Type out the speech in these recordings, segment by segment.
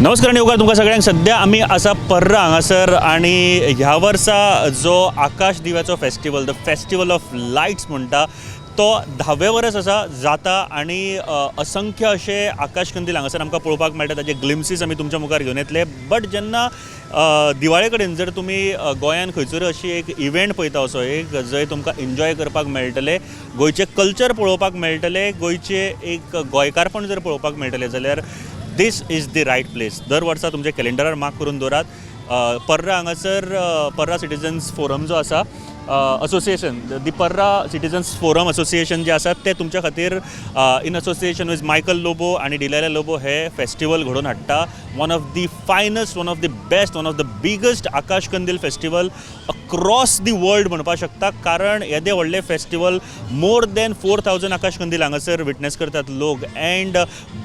नमस्कार आणि योगा तुमकां सगळ्यांक सद्या आमी आसा पर्रा हांगासर आणि ह्या वर्सा जो आकाश दिव्याचो festival the festival of lights म्हणटा तो 10वें वर्स आसा जाता आणि असंख्य असे आकाश कंदील हांगासर आमकां पळोवपाक मेळटा ताजे ग्लिम्सीस आमी तुमच्या मुखार घेवन येतले बट जेन्ना दिवाळे कडेन जर तुमी गोंयान खंयसर अशी एक इव्हेंट पळयता असो एक जंय तुमकां एन्जॉय करपाक मेळटले गोंयचे कल्चर पळोवपाक मेळटले गोंयचे एक गोंयकारपण जर पळोवपाक मेळटले जाल्यार दिस इज द रायट प्लेस. दर वर्सा तुमच्या कॅलेंडरार मार्क करून दवरात. पर्रा हांगासर पर्रा सिटिजन्स फोरम जो आसा असोसिएशन दी पर्रा सिटिजन्स फोरम असोसिएशन जे आसा ते तुमच्या खातीर in association with Michael Lobo आणि डिलायला लोबो हे फेस्टिवल घडोवन हाडटा. One of the finest one of the best one of the biggest आकाश कंदील फेस्टिवल अक्रॉस दी वर्ल्ड म्हणपाक शकता कारण येदे व्हडले फेस्टिवल मोर दॅन 4000 आकाश कंदील हांगासर विटनेस करतात लोक अँड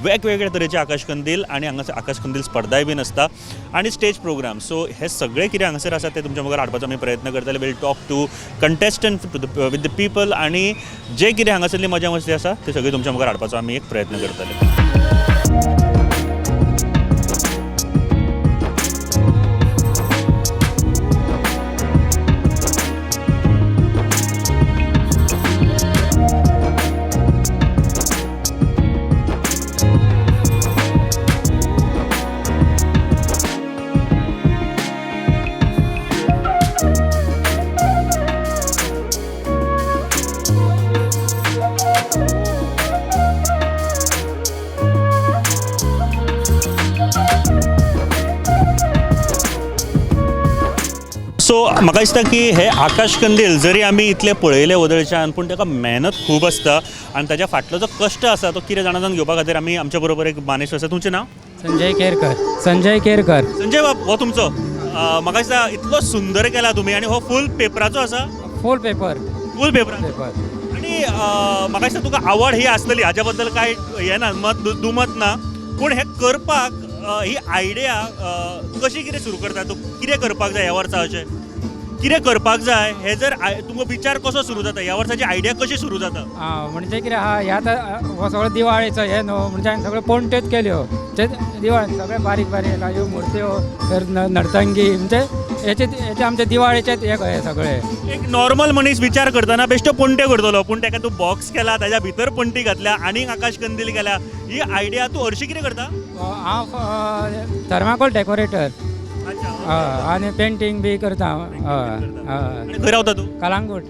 वेगवेगळे तरेचे आकाश कंदील आणि हांगासर आकाश कंदील स्पर्धाय बीन आसता आणि स्टेज प्रोग्राम. सो हे सगळे कितें हांगासर आसा ते तुमच्या मुखार हाडपाचो आमी प्रयत्न करतले. Will talk to contestant with the people आणि जे कितें हांगासरली मजा मस्ती आसा ते सगळे तुमच्या मुखार हाडपाचो आमी एक प्रयत्न करतले. सो म्हाका दिसता की हे आकाश कंदील जरी आमी इतले पळयले वदळच्यान पूण ताका मेहनत खूब आसता आनी ताच्या फाटलो जो कश्ट आसा तो कितें जाणा घेवपा खातीर आमी आमच्या बरोबर एक मानेस्त आसा. तुमचें नांव? संजय केरकर. संजय बाब हो तुमचो म्हाका दिसता इतलो सुंदर केला तुमी आनी हो फूल पेपराचो आसा? फूल पेपर आणि म्हाका दिसता तुका आवड ही आसतली हाच्या बद्दल कांय हें ना दुमत ना पूण हे करपाक ही आयडिया कशी कितें सुरू करता तूं कितें करपाक जाय ह्या वर्सा अशें कितें करपाक जाय हे जर तुमचो विचार कसो सुरू जाता ह्या वर्साची आयडिया कशी सुरू जाता? म्हणजे कितें आहा ह्या हो सगळो दिवाळेचो हे न्हू म्हणजे हांवें सगळ्यो पणट्योच केल्यो ते दिवाळी सगळे बारीक बारीक ह्यो मुर्त्यो नर्तंगी म्हणजे हेचे आमचे दिवाळेचेच हे सगळे. एक नॉर्मल मनीस विचार करतना बेश्टो पणट्यो करतलो पूण ताका तूं बॉक्स केला ताच्या भितर पणटी घातल्या आनीक आकाश कंदील केल्या ही आयडिया तूं हरशी कितें करता? हांव थर्माकोल डेकोरेटर आणि पेंटिंग बी करता. खंय रावता तूं? कलांगूट.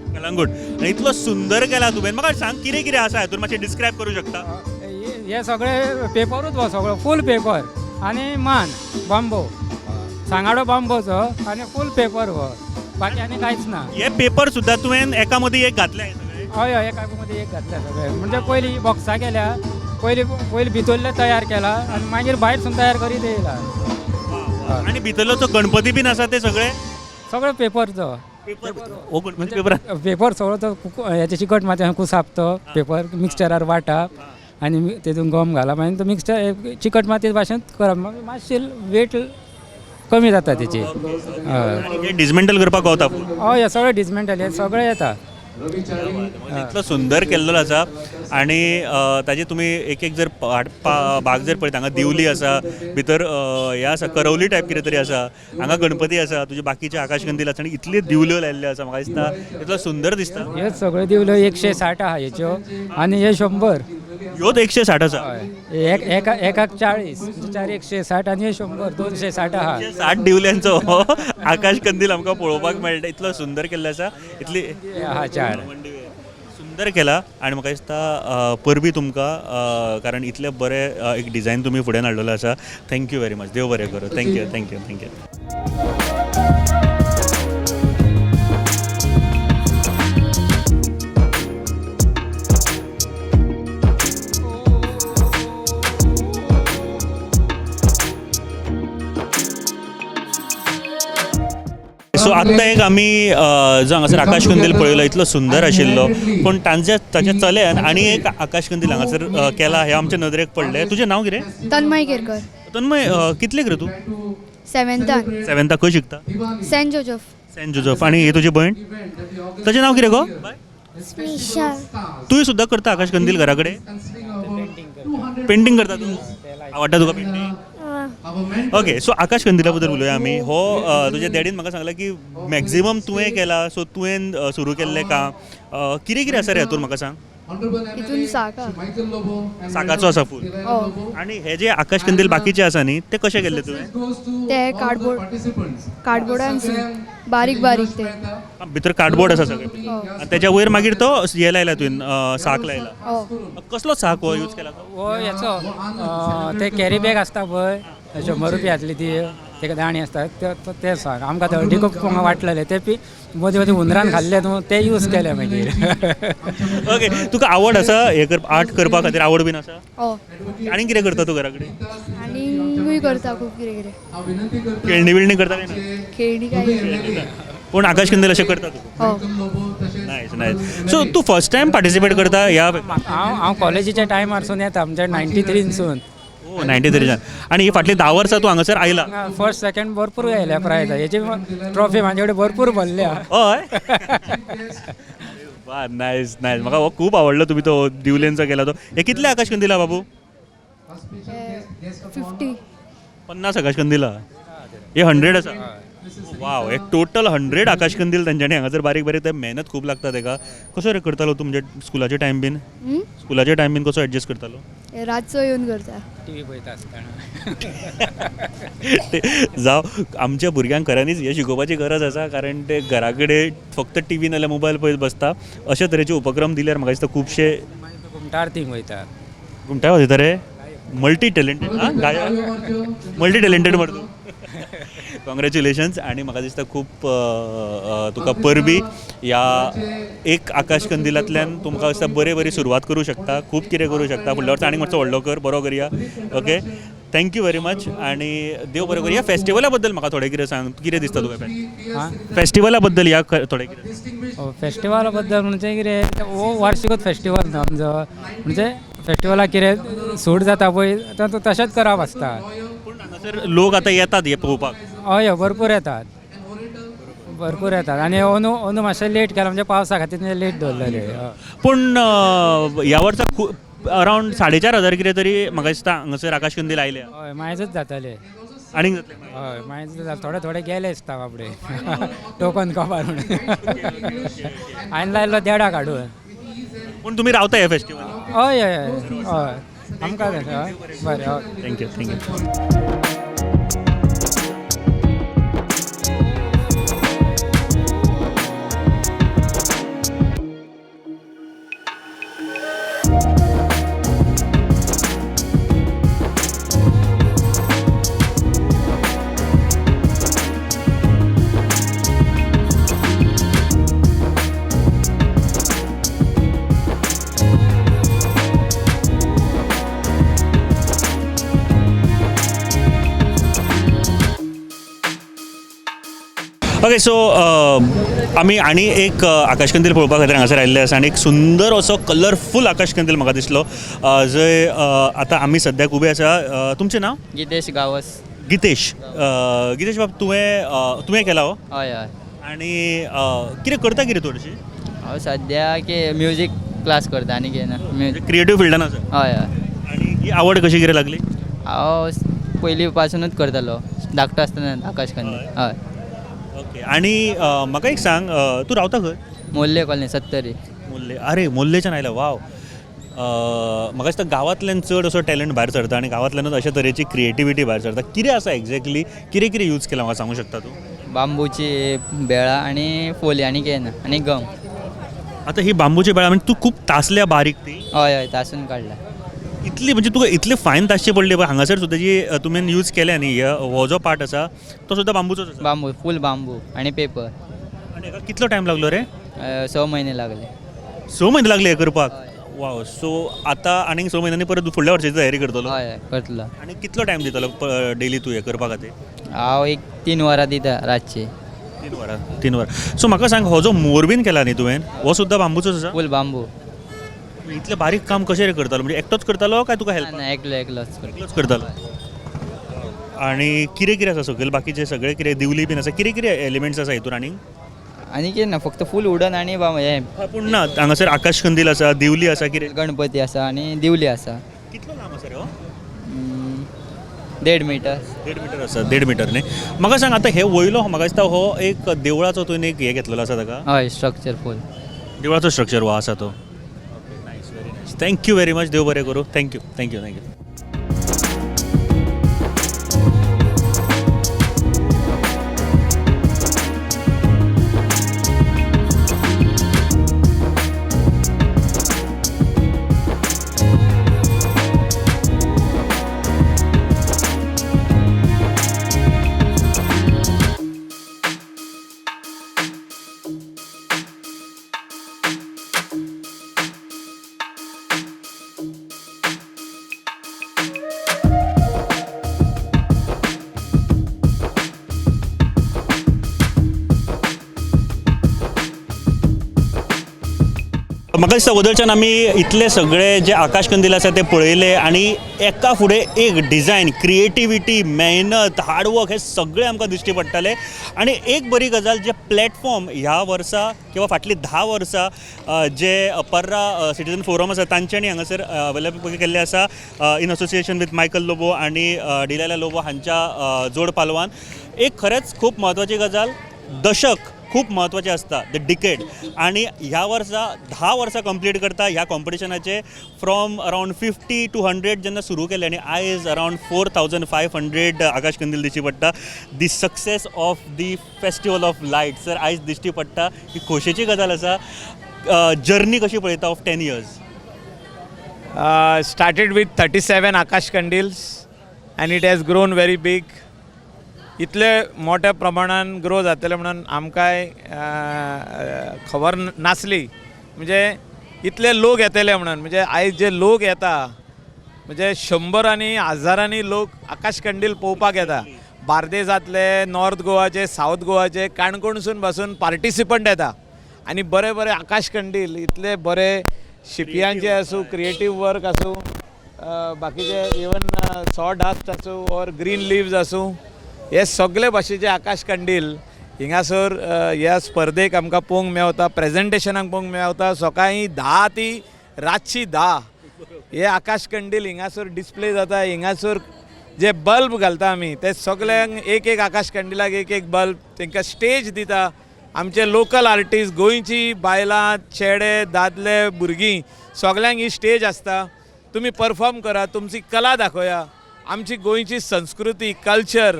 आनी इतलो सुंदर केला तुवें म्हाका सांग कितें कितें आसा हातून मातशें डिस्क्रायब करूं शकता? हे सगळे पेपरूच हो सगळो फूल पेपर आणि मान बांबो सांगाडो बांबोचो आणि फूल पेपर हो बाकी आनी कांयच ना. हे पेपर सुद्दां तुवें एका मदीं एक घातल्या हे सगळे? हय एका मदीं एक घातल्या सगळे म्हणजे पयलीं बॉक्सां केल्या पयलीं भितरले तयार केला आणि मागीर भायरसून तयार करीत येयला. आणि भितरलो जो गणपती बीन आसा ते सगळो पेपरचो पेपर सगळो तो हेचे चिकट मातयेन कुसाप पेपर मिक्सचरार वाटप आनी तेतून गम घालप मागीर तो मिक्सचर चिकट मातये भाशेन करप मातशें वेट कमी जाता तेची. डिसमेंटल करपाक गावता? हय सगळें डिसमेंटल हे सगळें येता. इतलो सुंदर केल्लो आसा आणि ताजे तुमी एक एक जर भाग जर पळयत हांगा दिवली आसा भितर हे आसा करवली टायप कितें तरी आसा हांगा गणपती आसा तुजे बाकीचे आकाश कंदील आसा आनी इतले दिवल्यो लायल्ल्यो आसा म्हाका दिसता इतलो सुंदर दिसता. हे सगळे दिवल्यो 160 आहा हेच्यो आनी हे 100 ह्यो 160 आसा. एकाक 40 4 160 आनी हे 100 260 आहा. 60 दिवल्यांचो आकाश कंदील आमकां पळोवपाक मेळटा. इतलो सुंदर केल्लो आसा इतली आहा 4 सुंदर केला आणि म्हाका दिसता परबी तुमकां कारण इतले बरे एक डिझायन तुमी फुडें हाडलेलो आसा. Thank you very much. देव बरें करूं. थँक्यू. सो आत्ता एक आमी जो हांगासर आकाश कंदील पळयलो इतलो सुंदर आशिल्लो पण ताच्या चल्यान आनी एक आकाश कंदील हांगासर केला हे आमच्या नदरेक पडले. तुजें नांव कितें? तन्मय केरकर. तन्मय कितलेक रे तूं? 7th खंय शिकता? Saint Joseph. आणि ही तुजी भयण ताचें नांव कितें गो? स्मिशा. तूंय सुद्दां करता आकाश कंदील घरा कडेन? पेंटिंग करता तूं? आवडटा तुका पेंटिंग? ओके, सो आकाश कंदिला बद्दल उलोवया आमी. हो तुज्या डॅडीन म्हाका सांगला की मॅक्झिमम तुवें केला, सो तुवें सुरू केल्लें काम कितें कितें आसा रे हातून म्हाका सांग. हितून साका साकाचो आसा फूल. हो आणि हे जे आकाश कंदील बाकीचे आसा न्ही ते कशे केल्ले तुवें. ते कार्डबोर्डान बारीक बारीक ते भितर कार्डबोर्ड आसा सगळे हो आणि त्याच्या वयर मागीर तो हे लायला तुवें साक लायला. हो कसलो साक हो यूज केला तो. हो याचो ते कॅरी बॅग असता पळय 100 रुपयातली ती तेका दाणी असतात ते सांग आमकां थर्टी खूब वाटलेले ते मदीं मदीं हुंदरान खाल्ले ते यूज केले मागीर. ओके, तुका आवड आसा हे आर्ट करपा खातीर आवड बीन आसा. हो आनी कितें करता तूं घरा कडेन. आनीकूय करता खूब कितें कितें खेळणी बिळणी करता काय ना. खेळणी काय पूण आकाश कंदील अशें करता तूं. हो नायस नायस. सो तूं फर्स्ट टायम पार्टिसिपेट करता ह्या. हांव कॉलेजीच्या टायमारसून येता म्हणजे 93सून. ओ 93 आणि ही फाटली 10 वर्सां तूं हांगासर आयला. फर्स्ट सेकंड भरपूर येयल्या प्रायज हेची ट्रॉफी म्हाजे कडेन भरपूर भरल्या. हय. वा नायस नायस. म्हाका हो खूब आवडलो तुमी तो दिवलेंचो केला तो. हे कितले आकाश कंदील बाबू. 50 आकाश कंदील हे 100 आसा. वाव, एक टोटल 100 आकाश कंदील तांच्यांनी हांगासर बारीक बारीक ते मेहनत खूब लागता तेका. कसो रे करतालो तूं म्हणजे स्कुलाचे टायम बीन कसो एडजस्ट करतालो. रातचो येवन करता टीव्ही पळयता आसतना. जावं आमच्या भुरग्यांक खऱ्यांनीच हे शिकोवपाची गरज आसा कारण ते घरा कडेन फक्त टी व्ही नाल्यार मोबायल पळयत बसता. अशे तरेचे उपक्रम दिल्यार म्हाका दिसता खुबशे घुमटार थिंग वयता. घुमटा वयता रे. मल्टी टॅलेंटेड मल्टी टॅलेंटेड मरे तूं. कॉंग्रॅच्युलेशन्स. आणि म्हाका दिसता खूब तुका परबी ह्या एक आकाश कंदिलांतल्यान तुमकां दिसता बरी सुरवात करूं शकता. खूब कितें करूं शकता. फुडल्या वर्सा आनीक मातसो व्हडलो कर. बरो करया. ओके, थँक्यू व्हेरी मच आणि देव बरें करूं. ह्या फेस्टिवला बद्दल म्हाका थोडें कितें सांग. कितें दिसता तुका फेस्टिवला बद्दल ह्या थोडें कितें. फेस्टिवला बद्दल म्हणजे कितें हो वार्षिकूच फेस्टिवल न्हू आमचो. म्हणजे फेस्टिवलाक कितें सूट जाता पळय तो तशेंच करप आसता. पूण हांगासर लोक आतां येतात हे पळोवपाक. हय भरपूर येतात आनी अंदू मातशें लेट केला म्हणजे पावसा खातीर लेट दवरलेले. पूण ह्या वर्सा अरावंड 4,500 कितें तरी म्हाका दिसता हांगासर आकाश कंदील आयले. हय मायजूच जाताले. आनीक जातले. हय मायजूच जाता. थोडे गेले दिसता बाबडे टोकन कवर हांवें लायलो देडा काडून. पूण तुमी रावता ह्या फेस्टिवल. हय हय हय हय आमकां बरें. हय थँक्यू. ओके, सो आमी आनी एक आकाश कंदील पळोवपा खातीर हांगासर आयिल्ले आसा आणि एक सुंदर असो कलरफूल आकाश कंदील म्हाका दिसलो. जंय आतां आमी सद्याक उबे आसा. तुमचें नांव. गितेश गावस. गितेश. गितेश बाब तुवें केला हो. हय हय. आणि कितें करता कितें तूं हरशीं. हांव सद्या म्युजीक क्लास करता आनी कितें ना. म्युजीक. क्रिएटीव फिल्डान आसा. हय हय. आणि ही आवड कशी कितें लागली. हांव पयलीं पासुनूच करतालो धाकटो आसतना आकाश कंदील. हय. ओके, आणि म्हाका एक सांग तूं रावता खंय. मोल्ले कॉलनी 70. मोल्ले. अरे मोल्लेच्यान आयला. वाव. म्हाका दिसता गांवांतल्यान चड असो टॅलंट भायर सरता आणि गांवांतल्यानूच अशा तरेची क्रिएटिविटी भायर सरता. कितें आसा एक्झॅक्टली कितें यूज केलां म्हाका सांगूं शकता तूं. बांबूची बेळा आनी फोली आनी कितें ना आनी गम. आतां ही बांबूची बेळा म्हणजे तूं खूब तासल्या बारीक ती. हय हय तासून काडला. इतली म्हणजे तुका इतले फायन तासचे पडले पळय. हांगासर सुद्दां जी तुवें यूज केल्या न्ही हो जो पार्ट आसा तो सुद्दां बांबूचोच आसा. बांबू फूल बांबू आनी पेपर. आनी हाका कितलो टायम लागलो रे. 6 म्हयने लागले. 6 म्हयने लागले हे करपाक. वाव. सो आतां आनीक 6 म्हयन्यांनी परत फुडल्या वर्साची तयारी करतलो. हय हय करतलो. आनी कितलो टायम दितलो डेली तूं हे करपा खातीर. हांव एक 3 वरां दिता रातची. 3 वरां. सो म्हाका सांग हो जो मोरबीन केला न्ही तुवें हो सुद्दां बांबूचोच आसा. फूल बांबू. इतले बारीक काम कशें रे करतालो म्हणजे एकटोच करतालो काय तुका हेल्प. ना एकलोच एकलोच करतालो. आणि कितें आसा सकयल बाकीचे सगळे कितें दिवली बीन आसा कितें एलिमेंट्स आसा हितून आनीक. आनी कितें ना फक्त फूल उडन आनी हे पूण ना हांगासर आकाश कंदील आसा दिवली आसा कितें. गणपती आसा आनी दिवली आसा. कितलो लांब आसा रे हो. 1.5 मीटर. 1.5 मीटर आसा 1.5 मीटर न्ही. म्हाका सांग आतां हे वयलो म्हाका दिसता हो एक देवळाचो तुवें एक हे घेतलेलो आसा ताका हय स्ट्रक्चर फूल. देवळाचो स्ट्रक्चर हो आसा तो. Thank you very much. देव बरें करूं. Thank you thank you thank you. म्हाका दिसता वदळच्यान आमी इतले सगळे जे आकाश कंदील आसा ते पळयले आनी एका फुडें एक डिजायन, क्रिएटिविटी, मेहनत, हार्डवर्क हे सगळे आमकां दिश्टी पडटाले. आनी एक बरी गजाल जे प्लॅटफॉर्म ह्या वर्सा किंवा फाटलीं 10 वर्सां जे पर्रा सिटीजन फोरम आसा तांच्यांनी हांगासर अवेलेबल केल्ले आसा in association with Michael Lobo आनी डिलायला लोबो हांच्या जोड पालवान. एक खरेंच खूब म्हत्वाची गजाल, दशक खूप महत्त्वाचे असता, द डिकेड. आणि ह्या वर्सा 10 वर्सां कंप्लीट करता ह्या कॉम्पिटिशनाचे. फ्रॉम अरावंड 50 to 100 जेन्ना सुरू केले आनी आयज अरावंड 4500 आकाश कंदील दिश्टी पडटा. दी success of the festival of light sir आयज दिश्टी पडटा. ही खोशेची गजाल आसा. जर्नी कशी पळयता of 10 years? Started with 37 Akash Kandils and it has grown very big. इतले मोठ्या प्रमाणान ग्रो जातले म्हणून आमकांय खबर नासली. म्हणजे इतले लोक येतले म्हणून. म्हणजे आयज जे लोक येता म्हणजे 100 आनी हजारांनी लोक आकाश कंदील पळोवपाक येता. बार्देजांतले, नॉर्थ गोवाचे, सावथ गोवाचे, काणकोणसून पासून पार्टिसिपंट येता आनी बरे बरे आकाश कंदील इतले बरे शिपयांचे आसूं, क्रिएटीव वर्क आसूं, बाकीचे इवन सॉडास्ट आसूं ऑर ग्रीन लिव्ज आसूं, हे सगळे भाशेचे आकाश कंदील हिंगासर ह्या स्पर्धेक आमकां पळोवंक मेवता, प्रेजेंटेशनाक पळोवंक मेवता. सकाळीं 10 ती रातची 10 हे आकाश कंदील हिंगासर डिस्प्ले जाता. हिंगासर जे बल्ब घालता आमी ते सगळ्यांक एक एक आकाश कंदीलाक एक एक बल्ब, तांकां स्टेज दिता. आमचे लोकल आर्टिस्ट, गोंयची बायलां, चेडे, दादले, भुरगीं सगळ्यांक ही स्टेज आसता. तुमी परफॉर्म करा, तुमची कला दाखोया, आमची गोंयची संस्कृती, कल्चर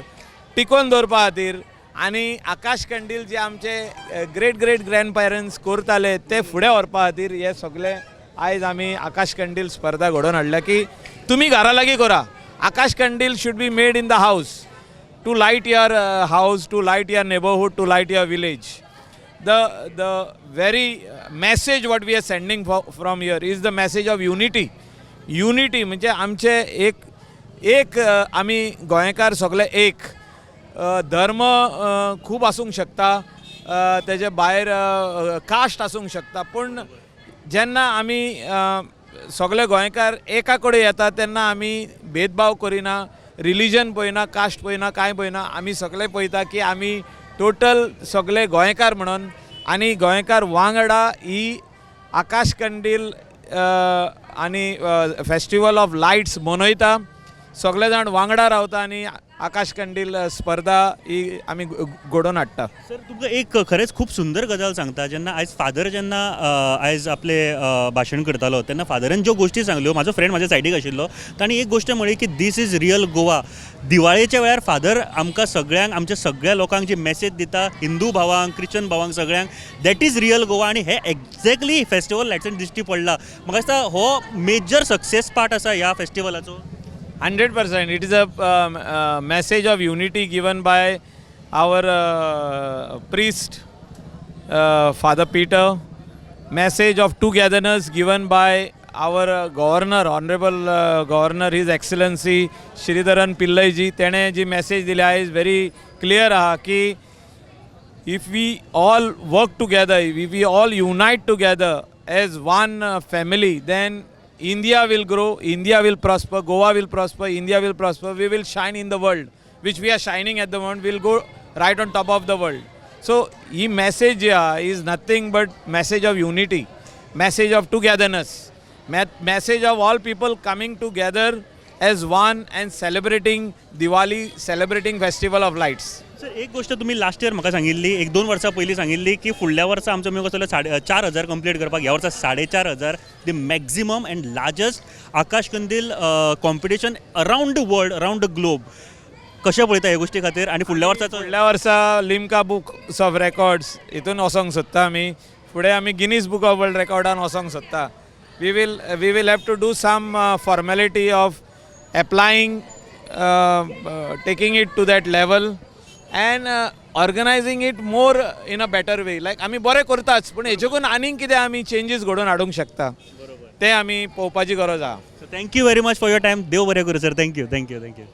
टिकोवन दवरपा खातीर. आनी आकाश कंदील जे आमचे ग्रेट ग्रेट ग्रँड पेरंट्स करताले ते फुडें व्हरपा खातीर हे सगळे आयज आमी आकाश कंदील स्पर्धा घडोवन हाडल्या की तुमी घरा लागीं करा. आकाश कंदील should be made in the house to light your house, to light your neighbourhood, to light your village. The very message what we are sending from here is the message of unity. Unity म्हणजे आमचे एक आमी गोंयकार सगळे एक. धर्म खूब आसूंक शकता, तेजे भायर कास्ट आसूंक शकता, पूण जेन्ना आमी सगळे गोंयकार एका कडेन येता तेन्ना आमी भेदभाव करिना, रिलीजन पळयना, कास्ट पळयना, कांय पळयना. आमी सगळे पळयता की आमी टोटल सगळे गोंयकार म्हणून. आनी गोंयकार वांगडा ही आकाश कंदील आनी फेस्टिवल ऑफ लायट्स मनयता. सगळे जाण वांगडा रावता आनी आकाश कंदील स्पर्धा ही आमी घडोवन हाडटा. सर तुमकां एक खरेंच खूब सुंदर गजाल सांगता. जेन्ना आयज फादर जेन्ना आयज आपले भाशण करतालो तेन्ना फादरान ज्यो गोश्टी सांगल्यो, म्हाजो फ्रेंड म्हाज्या सायडीक आशिल्लो, तांणी एक गोश्ट म्हणली की दीस इज रियल गोवा. दिवाळेच्या वेळार फादर आमकां सगळ्यांक, आमच्या सगळ्या लोकांक जी मॅसेज दिता, हिंदू भावांक, क्रिश्चन भावांक, सगळ्यांक, दॅट इज रियल गोवा. आनी हे एक्झॅक्टली फेस्टिवल लायट्सान दिश्टी पडला. म्हाका दिसता हो मेजर सक्सेस पार्ट आसा ह्या फेस्टिवलाचो. 100%. It is a message of unity given by our priest, Father Peter. Message of togetherness given by our governor, honorable governor, His Excellency Sridharan Pillai ji. तेणे जी message दिल्या is very clear आहा की if we all work together, if we all unite together as one family, then India will grow, India will prosper, Goa will prosper, India will prosper, we will shine in the world, which we are shining at the moment, we'll go right on top of the world. So, this message is nothing but message of unity, message of togetherness, message of all people coming together as one and celebrating Diwali, celebrating festival of lights. Sir एक गोष्ट तुम्ही last year म्हाका सांगिल्ली 1-2 वर्सां पयलीं सांगिल्ली की फुडल्या वर्सा आमचो मेळो कसलो 4,000 कंप्लीट करपाक ह्या वर्सा 4,500 द मॅक्झिमम अँड लार्जस्ट आकाश कंदील competition around the world around the globe कशें पळयता ह्या गोष्टी खातीर आनी फुडल्या वर्साचो फुडल्या वर्सा लिम्का बुक्स ऑफ रेकॉर्ड्स हितून वचोंक सोदता आमी फुडें आमी गिनीज बुक ऑफ वर्ल्ड रेकॉर्डान वचोंक सोदता we will have to do some formality of applying taking it to that level and organizing it more in a better way like आमी बरें करताच पूण हेच्याकून आनीक कितें आमी चेंजीस घडोवन हाडूंक शकता ते आमी पळोवपाची गरज आहा thank you very much for your time देव बरें करूं सर थँक्यू थँक्यू थँक्यू